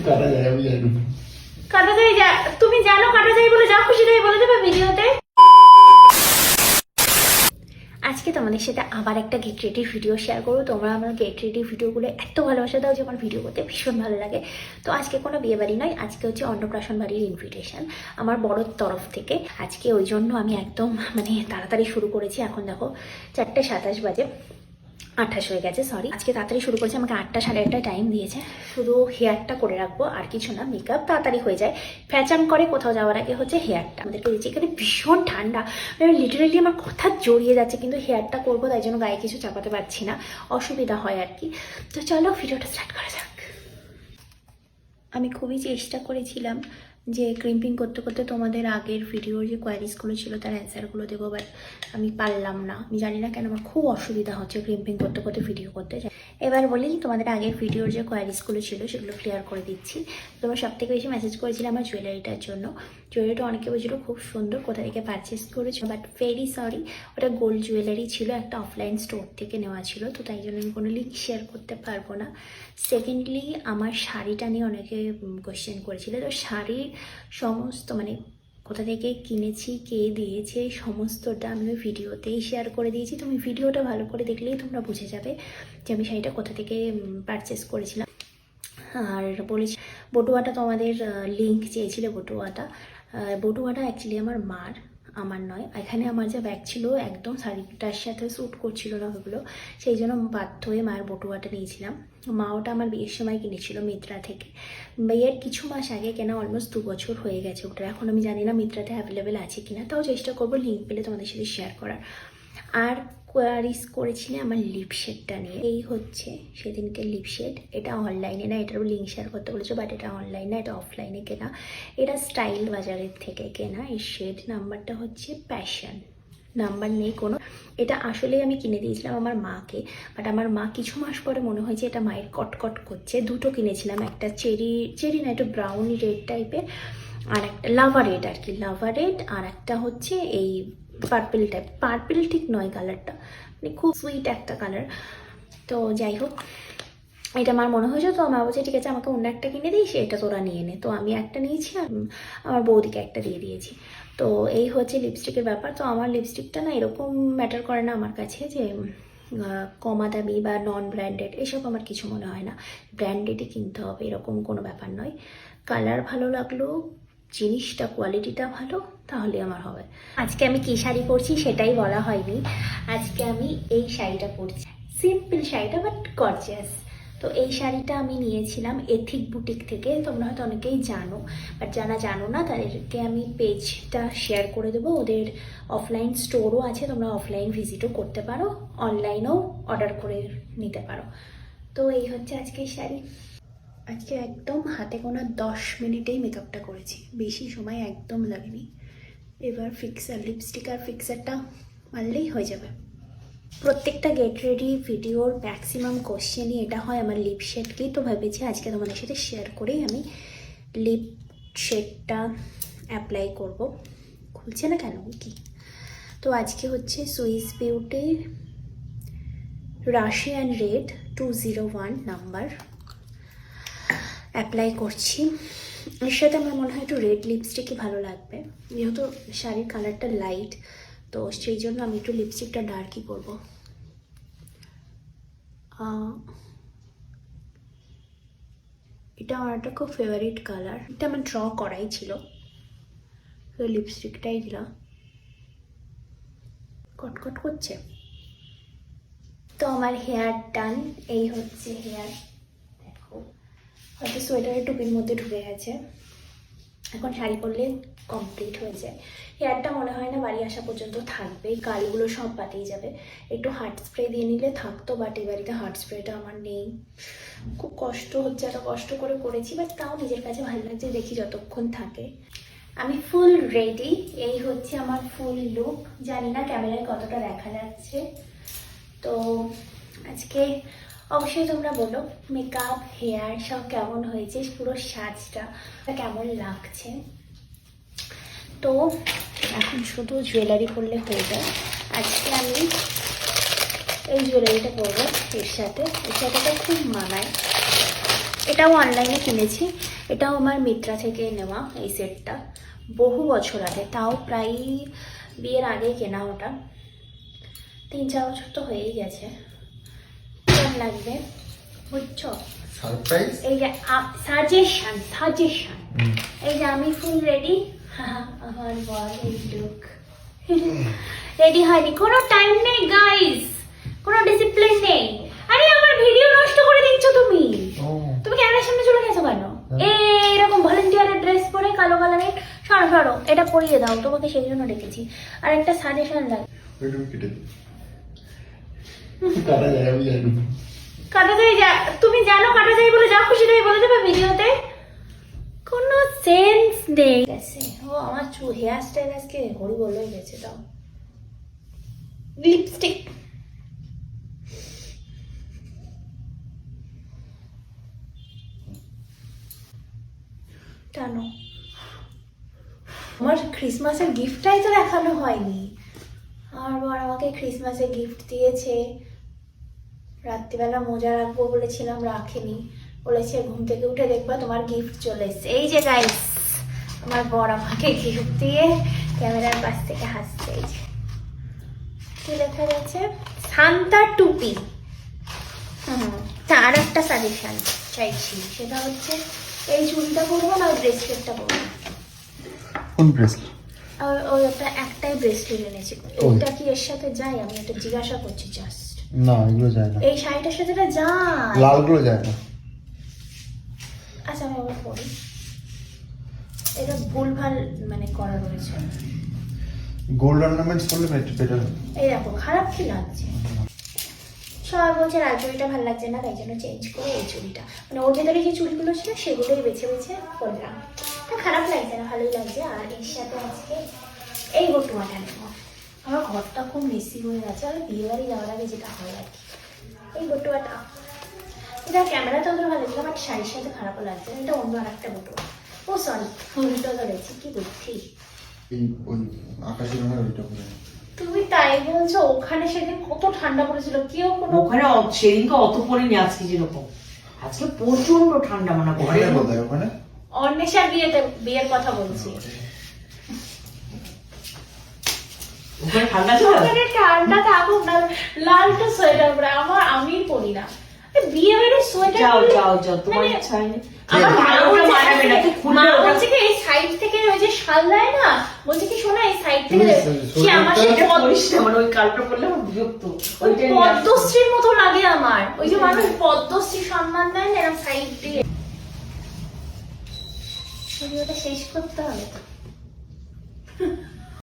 কাটা যায়, আমি জানি। কাটা যায়, তুমি জানো কাটা যায় বলে যা খুশি তাই বলে দেবে ভিডিওতে। আজকে তোমাদের সাথে আবার একটা গেট রেডি ভিডিও শেয়ার করবো। তোমরা আমার গেট রেডি ভিডিওগুলো এত ভালোবাসা দাও যে আমার ভিডিও করতে ভীষণ ভালো লাগে। তো আজকে কোনো বিয়ে বাড়ি নয়, আজকে হচ্ছে অন্নপ্রাশন বাড়ির ইনভিটেশন আমার বড়োর তরফ থেকে। আজকে ওই জন্য আমি একদম তাড়াতাড়ি শুরু করেছি। এখন দেখো 4:27 বাজে, 28 হয়ে গেছে, সরি। আজকে তাড়াতাড়ি শুরু করেছি, আমাকে 8টা সাড়ে 8টায় টাইম দিয়েছে। শুধু হেয়ারটা করে রাখবো, আর কিছু না। মেকআপ তাড়াতাড়ি হয়ে যায়, ফ্যাচান করে কোথাও যাওয়ার আগে হচ্ছে হেয়ারটা আমাদেরকে দিচ্ছে। এখানে ভীষণ ঠান্ডা, লিটারেলি আমার কথা জড়িয়ে যাচ্ছে, কিন্তু হেয়ারটা করবো তাই জন্য গায়ে কিছু চাপাতে পারছি না, অসুবিধা হয় আর কি। তো চলো ভিডিওটা স্টার্ট করা যাক। আমি খুবই চেষ্টা করেছিলাম যে ক্রিম্পিং করতে করতে তোমাদের আগের ভিডিওর যে কোয়ারিজগুলো ছিল তার অ্যান্সারগুলো দেবো, বাট আমি পারলাম না। আমি জানি না কেন, আমার খুব অসুবিধা হচ্ছে ক্রিম্পিং করতে করতে ভিডিও করতে। এবার বলি, তোমাদের আগের ভিডিওর যে কোয়ারিজগুলো ছিল সেগুলো ক্লিয়ার করে দিচ্ছি। তোমরা সব থেকে বেশি মেসেজ করেছিলে আমার জুয়েলারিটার জন্য। জুয়েলারিটা অনেকে বলছিল খুব সুন্দর, কোথা থেকে পারচেস করেছো, বাট ভেরি সরি, ওটা গোল্ড জুয়েলারি ছিল, একটা অফলাইন স্টোর থেকে নেওয়া ছিল, তো তাই জন্য আমি কোনো লিঙ্ক শেয়ার করতে পারবো না। সেকেন্ডলি, আমার শাড়িটা নিয়ে অনেকে কোয়েশ্চেন করেছিল। তো শাড়ির সমস্ত কোথা থেকে কিনেছি, কে দিয়েছে, সমস্তটা আমি ওই ভিডিওতেই শেয়ার করে দিয়েছি। তুমি ভিডিওটা ভালো করে দেখলেই তোমরা বুঝে যাবে যে আমি শাড়িটা কোথা থেকে পারচেস করেছিলাম। আর বলেছি বটুয়াটা, তোমাদের লিঙ্ক চেয়েছিলে বটুয়াটা। বটুয়াটা অ্যাকচুয়ালি আমার নয়। এখানে আমার যা ব্যাগ ছিল একদম শাড়িটার সাথে স্যুট করছিল না ওগুলো, সেই জন্য বাধ্য হয়ে মায়ের বটুয়াটা নিয়েছিলাম। মা ওটা আমার বিয়ের সময় কিনেছিল মিত্রা থেকে, বিয়ের কিছু মাস আগে কেনা, অলমোস্ট 2 বছর হয়ে গেছে ওটা। এখন আমি জানি না মিত্রাতে অ্যাভেলেবেল আছে কিনা, তাও চেষ্টা করবো লিঙ্ক পেলে তোমাদের সাথে শেয়ার করার। আর কোয়ারিজ করেছিলে আমার লিপশেডটা নিয়ে। এই হচ্ছে সেদিনকে লিপশেড, এটা অনলাইনে না, এটারও লিঙ্ক শেয়ার করতে বলেছো, বাট এটা অনলাইন না, এটা অফলাইনে কেনা। এটা স্টাইল বাজারের থেকে কেনা। এই শেড নাম্বারটা হচ্ছে প্যাশন, নাম্বার নেই কোনো। এটা আসলে আমি কিনে দিয়েছিলাম আমার মাকে, বাট আমার মা কিছু মাস পরে মনে হয় যে এটা মায়ের কটকট করছে। দুটো কিনেছিলাম, একটা চেরি না, একটু ব্রাউন রেড টাইপের, আর একটা লাভা রেড আর কি, লাভা রেড। আর একটা হচ্ছে এই পার্পল টাইপ, পার্পল ঠিক নয় কালারটা, খুব সুইট একটা কালার। তো যাই হোক, এটা আমার মনে হয়েছে, তো মা বলছে ঠিক আছে আমাকে অন্য একটা কিনে দিই, সেটা তোরা নিয়ে নে। তো আমি একটা নিয়েছি আর আমার বৌদিকে একটা দিয়ে দিয়েছি। তো এই হচ্ছে লিপস্টিকের ব্যাপার। তো আমার লিপস্টিকটা না এরকম ম্যাটার করে না আমার কাছে যে কমা দামি বা নন ব্র্যান্ডেড, এসব আমার কিছু মনে হয় না। ব্র্যান্ডেডই কিনতে হবে এরকম কোনো ব্যাপার নয়। কালার ভালো লাগলো, জিনিসটা কোয়ালিটিটা ভালো, তাহলে আমার হবে। আজকে আমি কী শাড়ি পরছি সেটাই বলা হয়নি। আজকে আমি এই শাড়িটা পরছি, সিম্পল শাড়িটা বাট গর্জিয়াস। তো এই শাড়িটা আমি নিয়েছিলাম এথিক বুটিক থেকে। তোমরা হয়তো অনেকেই জানো, বাট যারা জানো না তাদেরকে আমি পেজটা শেয়ার করে দেবো। ওদের অফলাইন স্টোরও আছে, তোমরা অফলাইন ভিজিটও করতে পারো, অনলাইনেও অর্ডার করে নিতে পারো। তো এই হচ্ছে আজকের শাড়ি। আজকে একদম হাতে গোনা 10 মিনিটেই মেকআপটা করেছি, বেশি সময় একদম লাগেনি। এবার ফিক্সার, লিপস্টিক আর ফিক্সারটা মারলেই হয়ে যাবে। প্রত্যেকটা গেট রেডি ভিডিওর ম্যাক্সিমাম কোশ্চেনই এটা হয় আমার লিপ শেডকেই। তো ভেবেছি আজকে তোমাদের সাথে শেয়ার করেই আমি লিপ শেডটা অ্যাপ্লাই করব। খুলছে না কেন কি? তো আজকে হচ্ছে সুইস বিউটির রাশিয়ান রেড 201 নাম্বার অ্যাপ্লাই করছি। এর সাথে আমার মনে হয় একটু রেড লিপস্টিকই ভালো লাগবে, যেহেতু শাড়ির কালারটা লাইট, তো সেই জন্য আমি একটু লিপস্টিকটা ডার্কই করবো। এটা আমার একটা খুব ফেভারিট কালার, এটা আমার ড্র করাই ছিল, তো লিপস্টিকটাই দিলাম। কটকট করছে। তো আমার হেয়ার ডান, এই হচ্ছে হেয়ার। দেখো হয়তো সোয়েটারের টুপির মধ্যে ঢুকে গেছে, এখন শাড়ি পরলে কমপ্লিট হয়ে যায়। হেয়ারটা মনে হয় না বাড়ি আসা পর্যন্ত থাকবে, গালগুলো সব পাতেই যাবে। একটু হার্ট স্প্রে দিয়ে নিলে থাকতো, বাট এই বাড়িতে হার্ট স্প্রেটা আমার নেই। খুব কষ্ট হচ্ছে, এত কষ্ট করে করেছি, বাট তাও নিজের কাছে ভালো লাগছে, দেখি যতক্ষণ থাকে। আমি ফুল রেডি, এই হচ্ছে আমার ফুল লুক। জানি না ক্যামেরায় কতটা দেখা যাচ্ছে। তো আজকে অবশ্যই তোমরা বলো মেকআপ, হেয়ার সব কেমন হয়েছে, পুরো সাজটা কেমন লাগছে। তো এখন শুধু জুয়েলারি পরলে হয়ে যায়। আজকে আমি এই জুয়েলারিটা পরবো এর সাথে তো খুব মানায়। এটাও অনলাইনে কিনেছি, এটাও আমার মিত্রা থেকে নেওয়া এই সেটটা, বহু বছর আগে, তাও প্রায় বিয়ের আগে কেনা ওটা, 3-4 বছর তো হয়েই গেছে। কেমন লাগবে বুঝছো? সারপ্রাইজ। এই যে সাজেশন এই যে আমি ফুল রেডি, আমার বর এই লুক রেডি হয়নি, কোনো টাইম নেই গাইস, কোনো ডিসিপ্লিন নেই। আরে আমার ভিডিও নষ্ট করে দিচ্ছ তুমি, তুমি ক্যামেরার সামনে চলে গেছো কেন? এরকম ভলেন্টিয়ারের ড্রেস পরে কালো কালারের, সরো এটা পরিয়ে দাও, তোমাকে সেই জন্য ডেকেছি। আর একটা সাজেশন লাগে, কাটা যায় আমি জানি না। কাটা যায়, তুমি জানো কাটা যায় বলে যা খুশি তাই বলে দেবে ভিডিওতে, কোনো সেন্স নেই। ও আমার হেয়ার স্টাইল আজকে হরি বলে গেছে। দাও লিপস্টিক, টানো। আমার ক্রিসমাসের গিফটটাই তো দেখানো হয়নি। আমার বর আমাকে ক্রিসমাসে গিফট দিয়েছে, রাত্রিবেলা মোজা রাখবো বলেছিলাম, রাখিনি, বলেছে ঘুম থেকে উঠে দেখবা তোমার গিফট চলে এসছে। এই যে গাইস, আমার বর আমাকে গিফট দিয়ে ক্যামেরার পাশ থেকে হাসছে। এই যে কি লেখা গেছে, সান্তা টুপি। তা আর একটা সাজেশন চাইছি, সেটা হচ্ছে এই চুড়িটা পরবো না ওই ব্রেসলেটটা পরবো। কোন ব্রেসলেট? ওই ওটা একটাই ব্রেসলেট এনেছি, ওটা কি এর সাথে যায়? আমি এটা জিজ্ঞাসা করছি জাস্ট। না এগুলো যায় না, এই শাড়িটার সাথে এটা যায়, লালগুলো যায় না। আচ্ছা আমি আবার পরি, এটা ভুলভাল মানে করা রয়েছে। গোল্ড অর্নামেন্টস করলে বেটার হবে। এই দেখো খারাপ কি লাগছে, সবাই বলছে লাল চুড়িটা ভালো লাগছে না, তাই জন্য চেঞ্জ করে এই চুড়িটা, মানে ওর ভেতরে যে চুড়িগুলো ছিল সেগুলোই বেছে বেছে করলাম। তা খারাপ লাগছে না, ভালোই লাগছে। আর এর সাথে আজকে এই বটুয়াটা নেবো, আমার ঘরটা খুব মেসি হয়ে গেছে, আর বিয়ে বাড়ি যাওয়ার আগে যেটা হয় আর কি। এই বটুয়াটা, এটা ক্যামেরাতে অত ভালো লাগছে, বাট শাড়ির সাথে খারাপও লাগছে না। এটা অন্য আর একটা বটুয়া, ও সরি উল্টো ধরেছি, কি বুদ্ধি। এই ওই আকাশি রঙের ওইটা পরে। তুমি তাই বলছো? ওখানে সেদিন কত ঠান্ডা পড়েছিল, কেউ কোনো ওখানে সেদিনকে অত পড়েনি, আজকে যেরকম, আজকে প্রচন্ড ঠান্ডা, মানে ঘরে ওখানে কোথায়? ওখানে অন্বেষার বিয়ের কথা বলছি। ওখানে ঠান্ডা ছিল, ওখানে ঠান্ডা থাকুক না, লালটা সোয়েটার পরে আমি পরি না, বিয়ে বাড়ির সোয়েটার যাও পরলে যাও যাও, তোমার মানে ইচ্ছা হয়নি। আমার মা ওটা বলছে, মানাবে না, তুই খুলে মা ওটা- বলছে কি এই সাইড থেকে ওই যে শাল দেয় না, বলছে কি শোনা এই সাইড থেকে কি আমার সেই এটা পরিস না, মানে ওই কালটা পরলে আমার বিরক্ত। ওই ওইটাই নিয়ে আসতে। পদ্মশ্রীর মতো লাগে আমার, ওই যে মানুষ পদ্মশ্রী সম্মান দেয় না এরকম সাইড দিয়ে। ভিডিওটা শেষ করতে হবে তো।